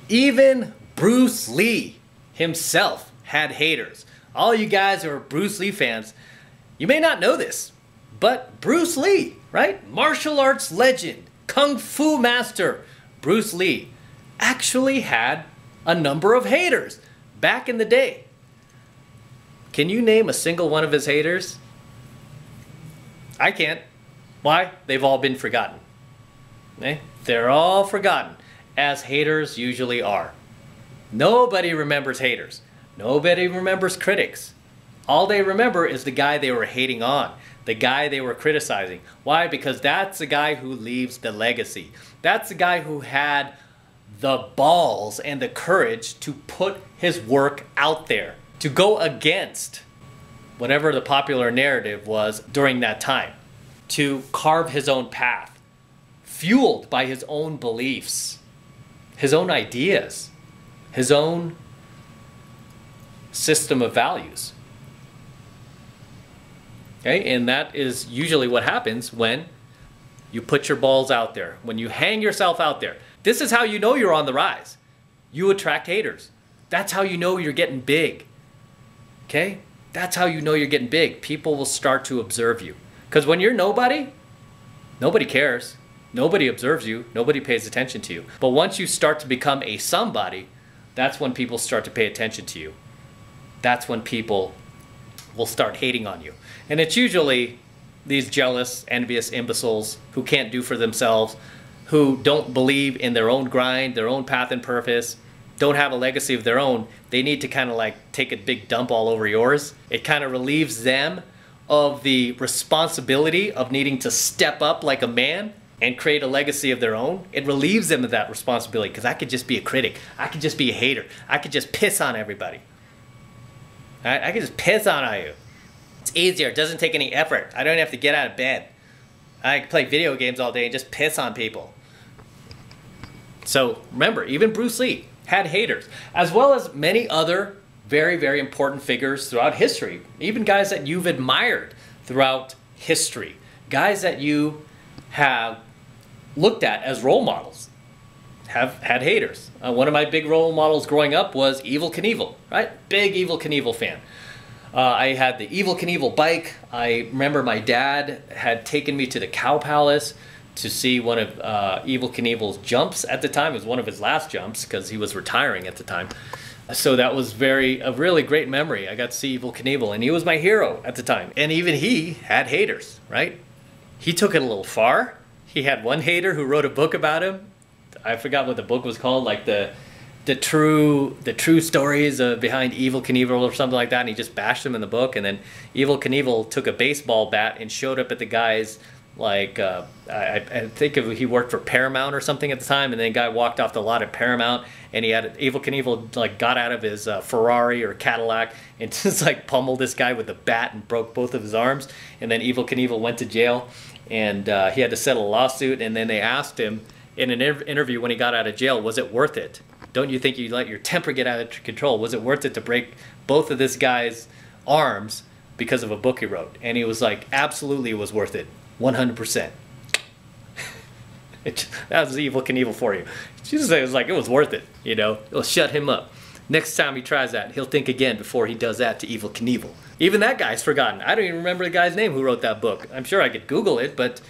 Even Bruce Lee himself had haters. All you guys who are Bruce Lee fans, you may not know this, but Bruce Lee, right? Martial arts legend, Kung Fu master Bruce Lee actually had a number of haters back in the day. Can you name a single one of his haters? I can't. Why? They've all been forgotten. Okay? They're all forgotten, as haters usually are. Nobody remembers haters. Nobody remembers critics. All they remember is the guy they were hating on, the guy they were criticizing. Why? Because that's the guy who leaves the legacy. That's the guy who had the balls and the courage to put his work out there, to go against whatever the popular narrative was during that time, to carve his own path, fueled by his own beliefs, his own ideas, his own system of values. Okay, and that is usually what happens when you put your balls out there, when you hang yourself out there. This is how you know you're on the rise. You attract haters. That's how you know you're getting big. Okay? That's how you know you're getting big. People will start to observe you. Because when you're nobody, nobody cares. Nobody observes you. Nobody pays attention to you. But once you start to become a somebody, that's when people start to pay attention to you. That's when people will start hating on you. And it's usually these jealous, envious imbeciles who can't do for themselves, who don't believe in their own grind, their own path and purpose, don't have a legacy of their own. They need to kind of like take a big dump all over yours. It kind of relieves them of the responsibility of needing to step up like a man and create a legacy of their own. It relieves them of that responsibility, because I could just be a critic. I could just be a hater. I could just piss on everybody. I could just piss on you. It's easier. It doesn't take any effort. I don't have to get out of bed. I can play video games all day and just piss on people. So remember, even Bruce Lee had haters, as well as many other very, very important figures throughout history. Even guys that you've admired throughout history. Guys that you have looked at as role models have had haters. One of my big role models growing up was Evel Knievel, right? Big Evel Knievel fan. I had the Evel Knievel bike. I remember my dad had taken me to the Cow Palace to see one of Evel Knievel's jumps at the time. It was one of his last jumps because he was retiring at the time. So that was a really great memory. I got to see Evel Knievel, and he was my hero at the time. And even he had haters, right? He took it a little far. He had one hater who wrote a book about him. I forgot what the book was called, like the true stories behind Evel Knievel or something like that, and he just bashed him in the book. And then Evel Knievel took a baseball bat and showed up at the guy's, like, I think he worked for Paramount or something at the time, and then the guy walked off the lot at Paramount, and he had Evel Knievel like got out of his Ferrari or Cadillac and just like pummeled this guy with a bat and broke both of his arms. And then Evel Knievel went to jail, and he had to settle a lawsuit. And then they asked him in an interview when he got out of jail, was it worth it? Don't you think you let your temper get out of control? Was it worth it to break both of this guy's arms because of a book he wrote? And he was like, absolutely, it was worth it. 100%. That was Evel Knievel for you. Jesus, it was like, it was worth it. You know, it'll shut him up. Next time he tries that, he'll think again before he does that to Evel Knievel. Even that guy's forgotten. I don't even remember the guy's name who wrote that book. I'm sure I could Google it, but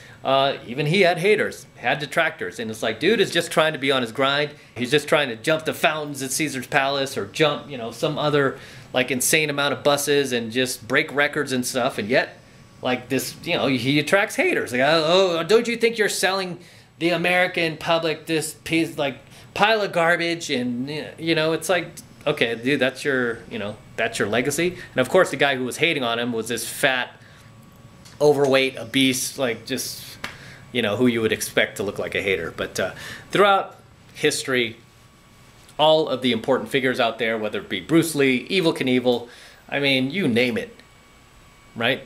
even he had haters, had detractors. And it's like, dude is just trying to be on his grind. He's just trying to jump the fountains at Caesar's Palace, or jump, you know, some other like insane amount of buses and just break records and stuff. And yet, like this, you know, he attracts haters. Like, oh, don't you think you're selling the American public this piece, like, pile of garbage? And, you know, it's like, okay, dude, that's your, you know, that's your legacy. And of course, the guy who was hating on him was this fat, overweight, obese, like just, you know, who you would expect to look like a hater. But throughout history, all of the important figures out there, whether it be Bruce Lee, Evel Knievel, I mean, you name it, right?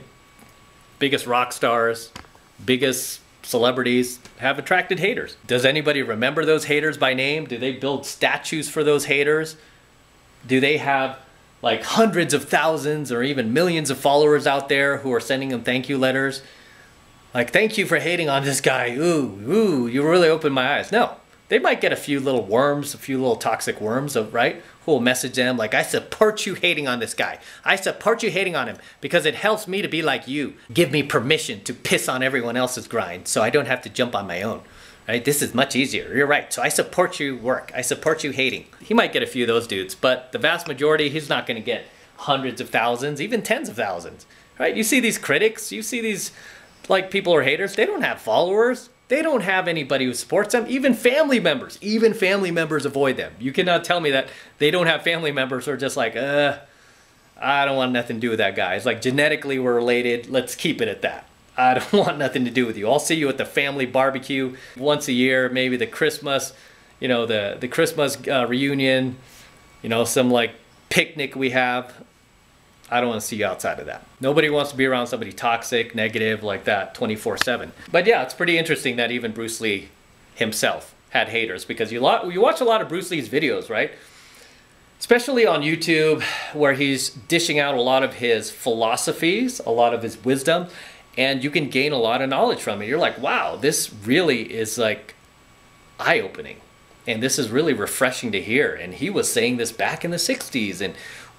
Biggest rock stars, biggest celebrities have attracted haters. Does anybody remember those haters by name? Do they build statues for those haters? Do they have like hundreds of thousands or even millions of followers out there who are sending them thank you letters? Like, thank you for hating on this guy. Ooh, you really opened my eyes. No, They might get a few little worms, a few little toxic worms, right? Who will message them like, I support you hating on this guy. I support you hating on him because it helps me to be like you. Give me permission to piss on everyone else's grind so I don't have to jump on my own. Right? This is much easier. You're right. So I support you work. I support you hating. He might get a few of those dudes, but the vast majority, he's not going to get hundreds of thousands, even tens of thousands. Right? You see these critics, you see these like people who are haters, they don't have followers. They don't have anybody who supports them. Even family members avoid them. You cannot tell me that they don't have family members who are just like, I don't want nothing to do with that guy. It's like genetically we're related. Let's keep it at that. I don't want nothing to do with you. I'll see you at the family barbecue once a year, maybe the Christmas, you know, the Christmas reunion, you know, some like picnic we have. I don't want to see you outside of that. Nobody wants to be around somebody toxic, negative like that 24/7. But yeah, it's pretty interesting that even Bruce Lee himself had haters, because you watch a lot of Bruce Lee's videos, right? Especially on YouTube, where he's dishing out a lot of his philosophies, a lot of his wisdom, and you can gain a lot of knowledge from it. You're like, wow, this really is like eye-opening. And this is really refreshing to hear. And he was saying this back in the 60s, and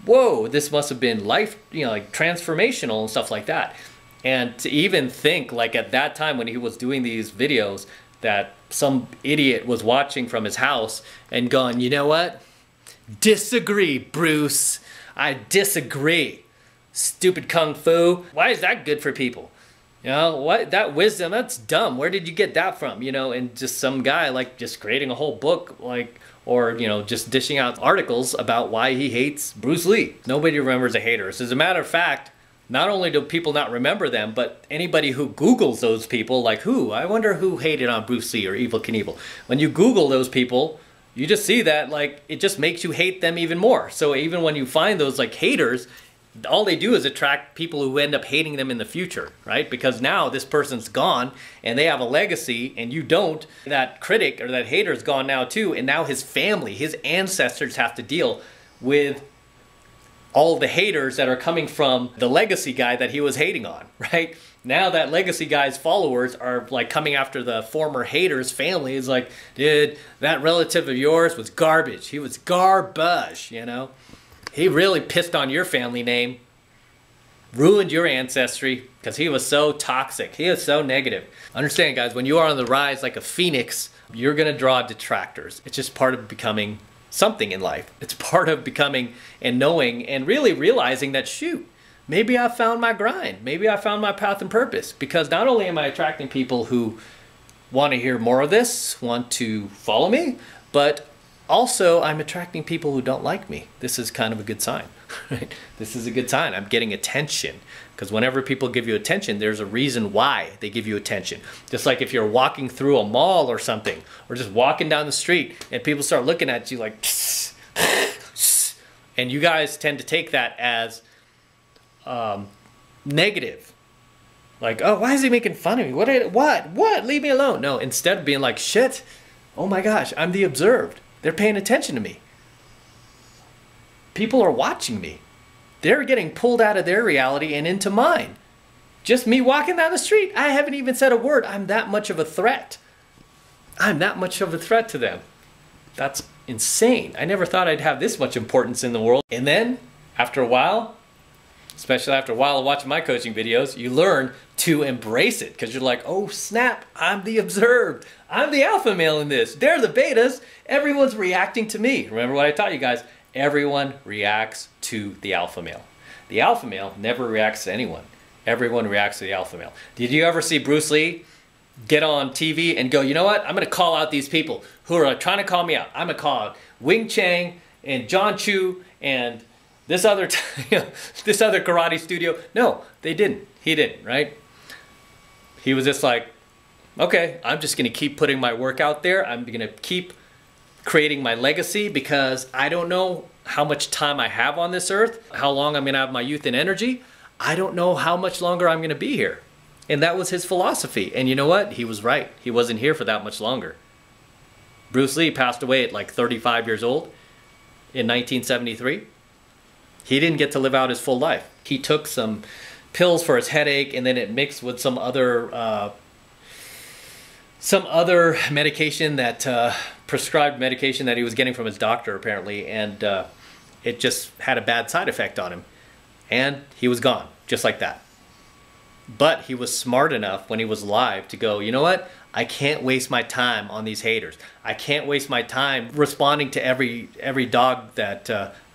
whoa, this must have been life, you know, like transformational and stuff like that. And to even think like at that time when he was doing these videos that some idiot was watching from his house and going, you know what? Disagree, Bruce. I disagree. Stupid kung fu. Why is that good for people? You know, what, that wisdom, that's dumb. Where did you get that from? You know, and just some guy like just creating a whole book, like, or, you know, just dishing out articles about why he hates Bruce Lee. Nobody remembers the haters. As a matter of fact, not only do people not remember them, but anybody who Googles those people, like who? I wonder who hated on Bruce Lee or Evel Knievel. When you Google those people, you just see that like it just makes you hate them even more. So even when you find those like haters, all they do is attract people who end up hating them in the future, right? Because now this person's gone and they have a legacy and you don't. That critic or that hater's gone now too, and now his family, his ancestors have to deal with all the haters that are coming from the legacy guy that he was hating on, right? Now that legacy guy's followers are like coming after the former hater's family. It's like, dude, that relative of yours was garbage. He was garbage, you know? He really pissed on your family name, ruined your ancestry because he was so toxic. He is so negative. Understand, guys, when you are on the rise like a phoenix, you're going to draw detractors. It's just part of becoming something in life. It's part of becoming and knowing and really realizing that, shoot, maybe I found my grind. Maybe I found my path and purpose, because not only am I attracting people who want to hear more of this, want to follow me, but also I'm attracting people who don't like me. This is kind of a good sign, right? This is a good sign. I'm getting attention, because whenever people give you attention, there's a reason why they give you attention. Just like if you're walking through a mall or something, or just walking down the street and people start looking at you like, and you guys tend to take that as negative. Like, oh, why is he making fun of me? What? Leave me alone. No, instead of being like, shit, oh my gosh, I'm the observed. They're paying attention to me. People are watching me. They're getting pulled out of their reality and into mine. Just me walking down the street. I haven't even said a word. I'm that much of a threat. I'm that much of a threat to them. That's insane. I never thought I'd have this much importance in the world. And then, after a while, especially after a while of watching my coaching videos, you learn to embrace it, because you're like, oh snap, I'm the observed. I'm the alpha male in this. They're the betas. Everyone's reacting to me. Remember what I taught you guys? Everyone reacts to the alpha male. The alpha male never reacts to anyone. Everyone reacts to the alpha male. Did you ever see Bruce Lee get on TV and go, you know what? I'm going to call out these people who are trying to call me out. I'm going to call out Wing Chang and John Chu and this other this other karate studio. No, they didn't. He didn't, right? He was just like, okay, I'm just going to keep putting my work out there. I'm going to keep creating my legacy, because I don't know how much time I have on this earth, how long I'm going to have my youth and energy. I don't know how much longer I'm going to be here. And that was his philosophy. And you know what? He was right. He wasn't here for that much longer. Bruce Lee passed away at like 35 years old in 1973. He didn't get to live out his full life. He took some pills for his headache, and then it mixed with some other some other medication that prescribed medication that he was getting from his doctor apparently, and it just had a bad side effect on him, and he was gone just like that. But he was smart enough when he was live to go, you know what? I can't waste my time on these haters. I can't waste my time responding to every dog that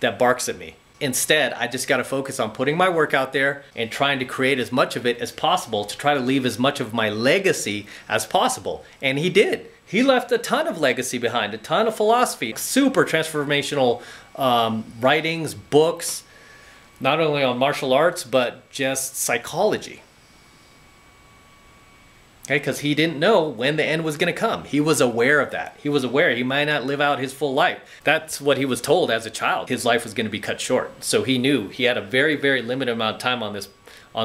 that barks at me. Instead, I just got to focus on putting my work out there and trying to create as much of it as possible to try to leave as much of my legacy as possible. And he did. He left a ton of legacy behind, a ton of philosophy, super transformational writings, books, not only on martial arts, but just psychology. Okay, because he didn't know when the end was going to come. He was aware of that. He was aware he might not live out his full life. That's what he was told as a child. His life was going to be cut short. So he knew he had a very, very limited amount of time on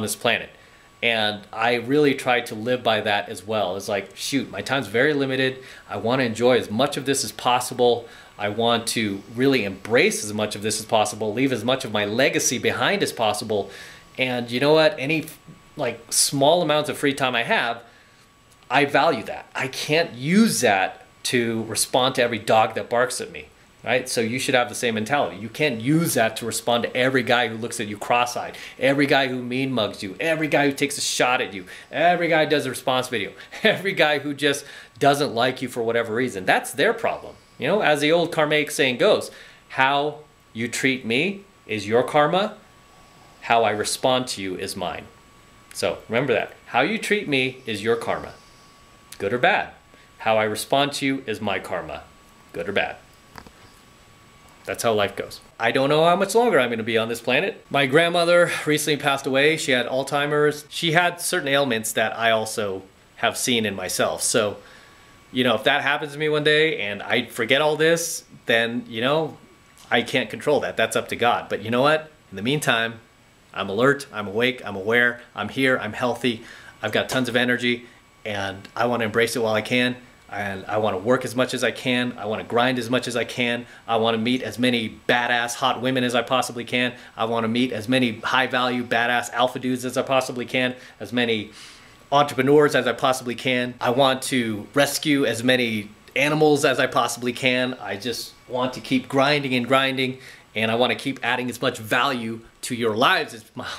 this planet. And I really tried to live by that as well. It's like, shoot, my time's very limited. I want to enjoy as much of this as possible. I want to really embrace as much of this as possible, leave as much of my legacy behind as possible. And you know what? Any like small amounts of free time I have, I value that. I can't use that to respond to every dog that barks at me, right? So you should have the same mentality. You can't use that to respond to every guy who looks at you cross-eyed, every guy who mean mugs you, every guy who takes a shot at you, every guy who does a response video, every guy who just doesn't like you for whatever reason. That's their problem. You know, as the old karmic saying goes, how you treat me is your karma, how I respond to you is mine. So remember that. How you treat me is your karma. Good or bad. How I respond to you is my karma. Good or bad. That's how life goes. I don't know how much longer I'm going to be on this planet. My grandmother recently passed away. She had Alzheimer's. She had certain ailments that I also have seen in myself. So, you know, if that happens to me one day and I forget all this, then, you know, I can't control that. That's up to God. But you know what? In the meantime, I'm alert, I'm awake, I'm aware, I'm here, I'm healthy, I've got tons of energy, and I want to embrace it while I can, and I want to work as much as I can, I want to grind as much as I can, I want to meet as many badass hot women as I possibly can, I want to meet as many high value badass alpha dudes as I possibly can, as many entrepreneurs as I possibly can, I want to rescue as many animals as I possibly can, I just want to keep grinding and grinding, and I want to keep adding as much value to your lives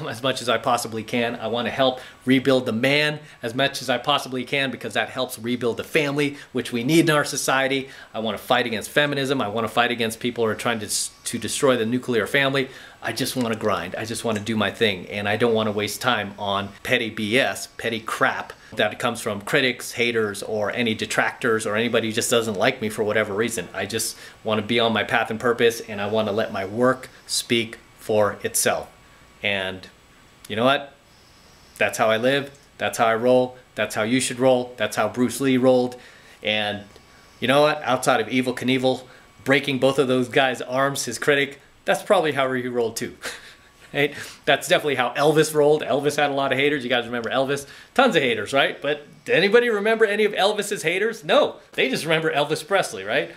as much as I possibly can. I want to help rebuild the man as much as I possibly can, because that helps rebuild the family, which we need in our society. I want to fight against feminism. I want to fight against people who are trying to destroy the nuclear family. I just want to grind. I just want to do my thing, and I don't want to waste time on petty BS, petty crap that comes from critics, haters, or any detractors, or anybody who just doesn't like me for whatever reason. I just want to be on my path and purpose, and I want to let my work speak for itself. And you know what? That's how I live. That's how I roll. That's how you should roll. That's how Bruce Lee rolled. And you know what? Outside of Evel Knievel breaking both of those guys' arms, his critic, that's probably how he rolled too. Right? That's definitely how Elvis rolled. Elvis had a lot of haters. You guys remember Elvis? Tons of haters, right? But did anybody remember any of Elvis's haters? No. They just remember Elvis Presley, right?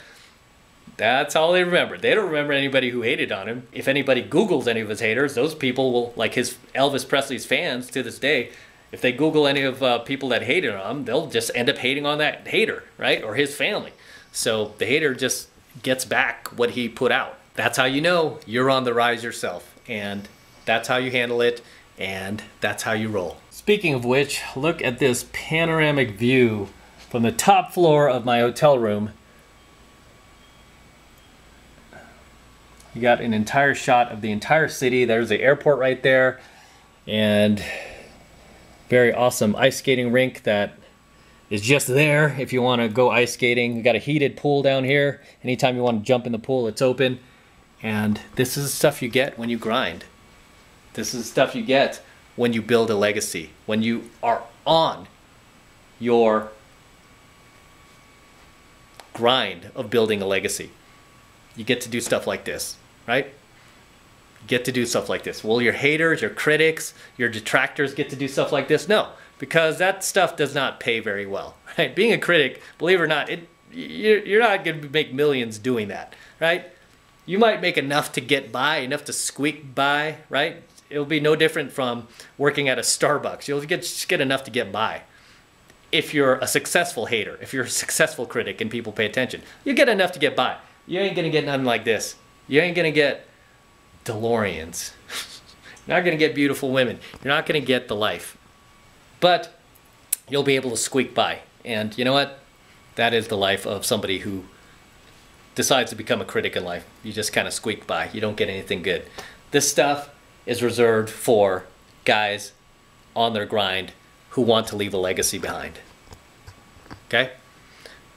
That's all they remember. They don't remember anybody who hated on him. If anybody Googles any of his haters, those people will, like his Elvis Presley's fans to this day, if they Google any of people that hated on him, they'll just end up hating on that hater, right? Or his family. So the hater just gets back what he put out. That's how you know you're on the rise yourself. And that's how you handle it. And that's how you roll. Speaking of which, look at this panoramic view from the top floor of my hotel room. You got an entire shot of the entire city. There's the airport right there, and very awesome ice skating rink that is just there if you want to go ice skating. You got a heated pool down here. Anytime you want to jump in the pool, it's open. And this is the stuff you get when you grind. This is the stuff you get when you build a legacy, when you are on your grind of building a legacy. You get to do stuff like this. Right? You get to do stuff like this. Will your haters, your critics, your detractors get to do stuff like this? No, because that stuff does not pay very well. Right? Being a critic, believe it or not, you're not going to make millions doing that. Right? You might make enough to get by, enough to squeak by. Right? It'll be no different from working at a Starbucks. You'll just get enough to get by. if you're a successful hater, if you're a successful critic and people pay attention, you get enough to get by. You ain't gonna get nothing like this. You ain't gonna get DeLoreans. You're not gonna get beautiful women. You're not gonna get the life. But you'll be able to squeak by. And you know what? That is the life of somebody who decides to become a critic in life. You just kind of squeak by. You don't get anything good. This stuff is reserved for guys on their grind who want to leave a legacy behind. Okay?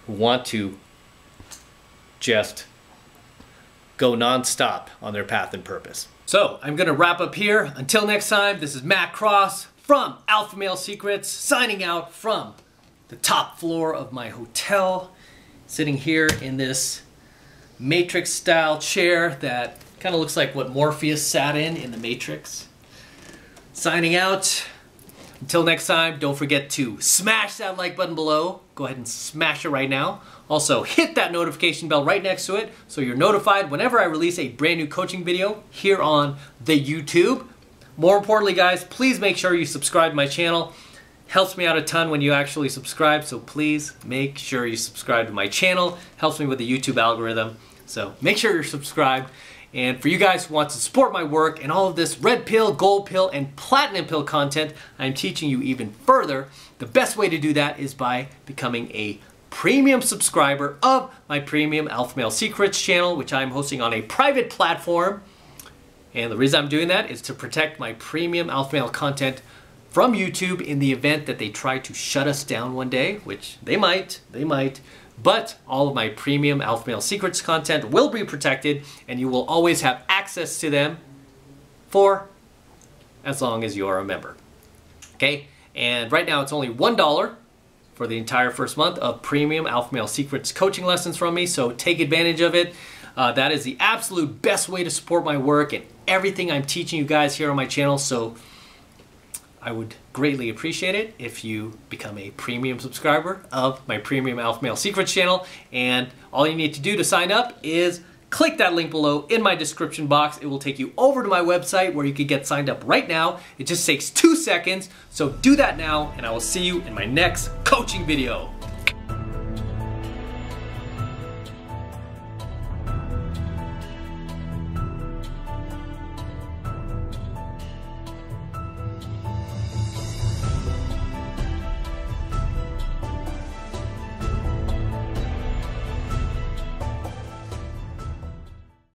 Who want to just go non-stop on their path and purpose. So, I'm gonna wrap up here. Until next time, this is Matt Cross from Alpha Male Secrets, signing out from the top floor of my hotel, sitting here in this Matrix style chair that kind of looks like what Morpheus sat in the Matrix. Signing out. Until next time, don't forget to smash that like button below. Go ahead and smash it right now. Also, hit that notification bell right next to it so you're notified whenever I release a brand new coaching video here on the YouTube. More importantly, guys, please make sure you subscribe to my channel. Helps me out a ton when you actually subscribe, so please make sure you subscribe to my channel. Helps me with the YouTube algorithm. So make sure you're subscribed. And for you guys who want to support my work and all of this red pill, gold pill, and platinum pill content I'm teaching you even further, the best way to do that is by becoming a premium subscriber of my premium Alpha Male Secrets channel, which I'm hosting on a private platform. And the reason I'm doing that is to protect my premium Alpha Male content from YouTube in the event that they try to shut us down one day, which they might. But all of my premium Alpha Male Secrets content will be protected, and you will always have access to them for as long as you are a member. Okay? And right now it's only $1 for the entire first month of premium Alpha Male Secrets coaching lessons from me, so take advantage of it. That is the absolute best way to support my work and everything I'm teaching you guys here on my channel, so I would greatly appreciate it if you become a premium subscriber of my premium Alpha Male Secrets channel. And all you need to do to sign up is click that link below in my description box. It will take you over to my website where you can get signed up right now. It just takes 2 seconds. So do that now, and I will see you in my next coaching video.